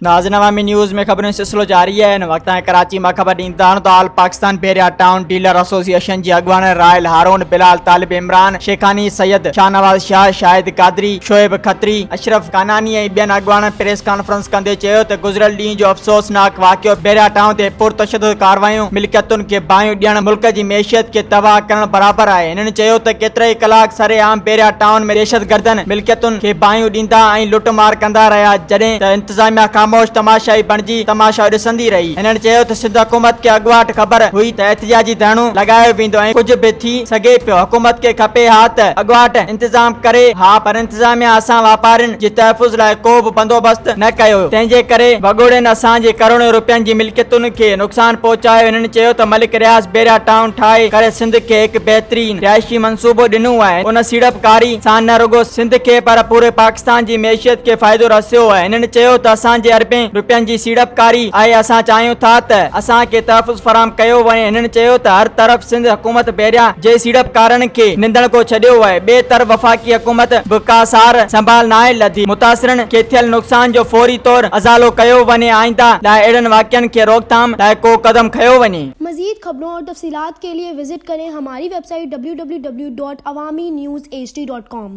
नाज़रीन अवामी न्यूज़ में खबरों सिलसिलो जारी है। इन वक्त कराची में खबर ॾींदा तो आल पाकिस्तान बेरिया टाउन डीलर एसोसिएशन जी अगवान रायल हारून बिलाल तालिब इमरान शेखानी सैयद शाहनवाज शाह शाहिद कादरी शोएब खत्री अशरफ कानानी ऐं ॿियनि अगवान प्रेस कॉन्फ्रेंस कंदे चयो त गुज़िरियल ॾींहं जो अफ़सोसनाक वाक़ियो बेरिया टाउन ते पुरतशद्दुद कार्रवायूं मिल्कियतुनि खे बाहियूं ॾियण मुल्क जी मैशियत खे तबाह करण बराबर आहे। हिननि चयो त केतिरा ई कलाक सरेआम बेरिया टाउन में दहशतगर्दनि मिल्कियतुनि खे बाहियूं ॾींदा ऐं लुटमार कंदा रहिया जॾहिं त इंतज़ामिया खामोश तमाशाई बणिजी तमाशा ॾिसंदी रही। हिननि चयो त सिंध हुकूमत खे अॻुवाट ख़बर हुई त एहतिजाजी धरणो लगायो वेंदो ऐं कुझु बि थी सघे पियो। हुकूमत खे खपे हा त अॻुवाट इंतज़ाम करे हा, पर इंतज़ामिया असां वापारियुनि जे तहफ़ुज़ लाइ को बि बंदोबस्त न कयो। तंहिंजे करे वॻोड़नि असांजे करोड़ों रुपयनि जी मिल्कियतुनि खे नुक़सान पहुचायो। हिननि चयो त मलिक रियाज़ बेरिया टाउन ठाहे करे सिंध खे हिकु बहितरीन रिहाइशी मंसूबो ॾिनो आहे। उन सीड़पकारी सां न रुगो सिंध खे पर पूरे पाकिस्तान जी मैशियत खे फ़ाइदो रसियो आहे। हिननि चयो त असांजे अरबें रुपयनि जी सीड़पकारी आहे। असां चाहियूं था त असांखे तहफ़ुज़ फराहम कयो वञे। हिननि चयो त हर तरफ़ सिंध हुकूमत बेरिया जे सीड़पकारनि खे निंदण को छॾियो आहे। ॿिए तरफ़ वफ़ाक़ी हुकूमत बि का सार संभाल नाहे लधी। मुतासिरनि खे थियल नुक़सान जो फौरी तौर अज़ालो कयो वञे। आइंदा लाइ अहिड़नि वाक़िअनि खे रोकथाम लाइ को कदम खयो वञे। मज़ीद खबरों और तफसीलात के लिए विजिट करें हमारी वेबसाइट www.awamiNewsHD.com।